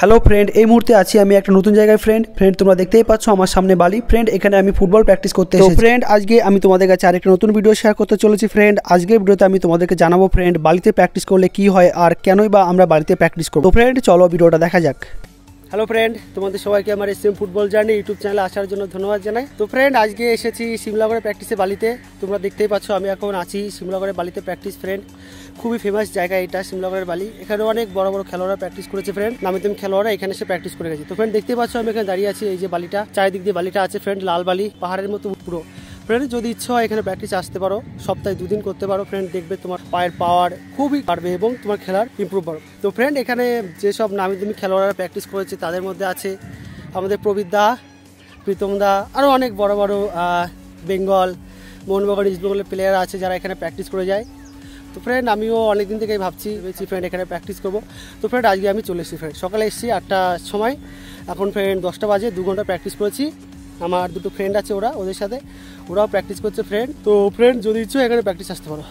Hello friend, এই মুহূর্তে আছি আমি একটা নতুন জায়গায়। ফ্রেন্ড তোমরা দেখতেই পাচ্ছ আমার সামনে বালি। ফ্রেন্ড এখানে আমি ফুটবল প্র্যাকটিস করতে এসেছি। ফ্রেন্ড আজকে আমি তোমাদের কাছে আরেকটা নতুন ভিডিও শেয়ার করতে চলেছি। ফ্রেন্ড আজকের ভিডিওতে আমি তোমাদেরকে জানাবো ফ্রেন্ড বালিতে প্র্যাকটিস করলে কি হয় আর কেনই বা আমরা বালিতে প্র্যাকটিস করব। তো ফ্রেন্ড চলো ভিডিওটা দেখা যাক। হ্যালো ফ্রেন্ড, তোমাদের সবাইকে আমার এসএম ফুটবল জার্নি ইউটিউব চ্যানেলে আসার জন্য ধন্যবাদ জানাই। তো ফ্রেন্ড আজকে এসেছি সিমলাগড়ে প্র্যাকটিসে বালিতে। তোমরা দেখতেই পাচ্ছ আমি এখন আছি সিমলাগড়ে বালিতে প্র্যাকটিস। ফ্রেন্ড খুবই ফেমাস জায়গা এটা সিমলাগড়ের বালি। এখানে অনেক বড় বড় খেলোয়াড়রা প্র্যাকটিস করেছে। ফ্রেন্ড নামি তুমি খেলোয়াড়রা এখানে এসে প্র্যাকটিস করে গেছে। তো ফ্রেন্ড দেখতেই পাচ্ছ আমি এখানে দাঁড়িয়ে আছি। এই যে বালিটা চারিদিক দিয়ে বালিটা আছে ফ্রেন্ড, লাল বালি পাহাড়ের মতো পুরো। ফ্রেন্ড যদি ইচ্ছা হয় এখানে প্র্যাকটিস আসতে পারো, সপ্তাহে 2 দিন করতে পারো। ফ্রেন্ড দেখবে তোমার পায়ের পাওয়ার খুবই বাড়বে এবং তোমার খেলার ইমপ্রুভ বাড়বে। তো ফ্রেন্ড এখানে যেসব নামি তুমি খেলোয়াড়রা প্র্যাকটিস করেছে তাদের মধ্যে আছে আমাদের প্রবীর দা, প্রীতম দা, আরও অনেক বড় বড় বেঙ্গল, মোহনবাগান, ইস্ট বেঙ্গলের প্লেয়ার আছে যারা এখানে প্র্যাকটিস করে যায়। তো ফ্রেন্ড আমিও অনেকদিন থেকেই ভাবছি ফ্রেন্ড এখানে প্র্যাকটিস করবো। তো ফ্রেন্ড আজকে আমি চলে এসেছি। ফ্রেন্ড সকালে এসেছি 8টার সময়, এখন ফ্রেন্ড 10টা বাজে। 2 ঘন্টা প্র্যাকটিস করেছি। আমার দুটো ফ্রেন্ড আছে ওদের সাথে ওরাও প্র্যাকটিস করছে। ফ্রেন্ড তো ফ্রেন্ড যদি ইচ্ছে এখানে প্র্যাকটিস আসতে পারো।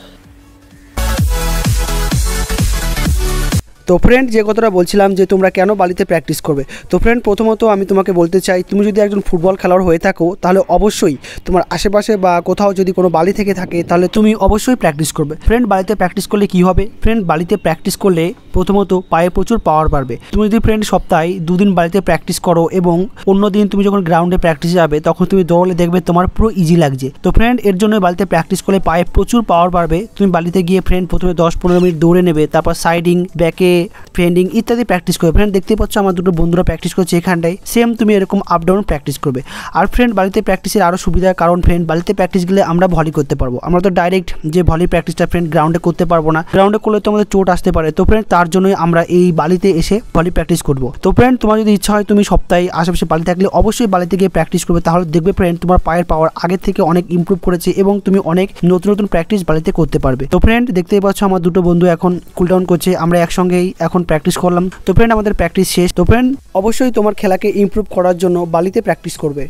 তো ফ্রেন্ড যে কথাটা বলছিলাম যে তোমরা কেন বালিতে প্র্যাকটিস করবে। তো ফ্রেন্ড প্রথমত আমি তোমাকে বলতে চাই, তুমি যদি একজন ফুটবল খেলোয়াড় হয়ে থাকো তাহলে অবশ্যই তোমার আশেপাশে বা কোথাও যদি কোনো বালি থেকে থাকে তাহলে তুমি অবশ্যই প্র্যাকটিস করবে। ফ্রেন্ড বালিতে প্র্যাকটিস করলে কি হবে? ফ্রেন্ড বালিতে প্র্যাকটিস করলে প্রথমত পায়ে প্রচুর পাওয়ার বাড়বে। তুমি যদি ফ্রেন্ড সপ্তাহে 2 দিন বালিতে প্র্যাকটিস করো এবং অন্য দিন তুমি যখন গ্রাউন্ডে প্র্যাকটিসে যাবে তখন তুমি দৌড়লে দেখবে তোমার পুরো ইজি লাগছে। তো ফ্রেন্ড এর জন্য বালিতে প্র্যাকটিস করলে পায়ে প্রচুর পাওয়ার বাড়বে। তুমি বালিতে গিয়ে ফ্রেন্ড প্রথমে 10-15 মিনিট দৌড়ে নেবে, তারপর সাইডিং, ব্যাকে, ফ্রেন্ডিং ইত্যাদি প্র্যাকটিস করবে। ফ্রেন্ড দেখতেই পাচ্ছ আমার দুটো বন্ধুরা প্র্যাকটিস করছে এখানটায়। সেম তুমি এরকম আপ ডাউন প্র্যাকটিস করবে। আর ফ্রেন্ড বালিতে প্র্যাকটিসের আরও সুবিধা, কারণ ফ্রেন্ড বালিতে প্র্যাকটিস গেলে আমরা ভলি করতে পারবো। আমরা তো ডাইরেক্ট যে ভলি প্র্যাকটিসটা ফ্রেন্ড গ্রাউন্ডে করতে পারবো না, গ্রাউন্ডে করলে তো আমাদের চোট আসতে পারে। তো ফ্রেন্ড তার জন্যই আমরা এই বালিতে এসে ভলি প্র্যাকটিস করবো। তো ফ্রেন্ড তোমার যদি ইচ্ছা হয় তুমি সপ্তাহে আশেপাশে বালি থাকলে অবশ্যই বালিতে গিয়ে প্র্যাকটিস করবে। তাহলে দেখবে ফ্রেন্ড তোমার পায়ের পাওয়ার আগের থেকে অনেক ইমপ্রুভ করেছে এবং তুমি অনেক নতুন নতুন প্র্যাকটিস বালিতে করতে পারবে। তো ফ্রেন্ড দেখতেই পাচ্ছ আমার দুটো বন্ধু এখন কুল ডাউন করছে, আমরা একসঙ্গেই এখন প্র্যাকটিস করলাম। তো ফ্রেন্ড আমাদের প্র্যাকটিস শেষ। তো ফ্রেন্ড অবশ্যই তোমার খেলাকে ইমপ্রুভ করার জন্য বালিতে প্র্যাকটিস করবে।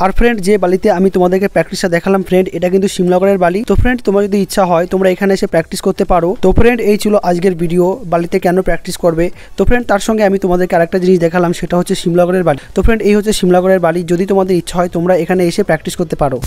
আর ফ্রেন্ড যে বালিতে আমি তোমাদেরকে প্র্যাকটিসটা দেখালাম ফ্রেন্ড এটা কিন্তু সিমলাগড়ের বালি। তো ফ্রেন্ড তোমার যদি ইচ্ছা হয় তোমরা এখানে এসে প্র্যাকটিস করতে পারো। তো ফ্রেন্ড এই ছিল আজকের ভিডিও, বালিতে কেন প্র্যাকটিস করবে। তো ফ্রেন্ড তার সঙ্গে আমি তোমাদেরকে আরেকটা জিনিস দেখালাম, সেটা হচ্ছে সিমলাগড়ের বালি। তো ফ্রেন্ড এই হচ্ছে সিমলাগড়ের বালি। যদি তোমাদের ইচ্ছা হয় তোমরা এখানে এসে প্র্যাকটিস করতে পারো।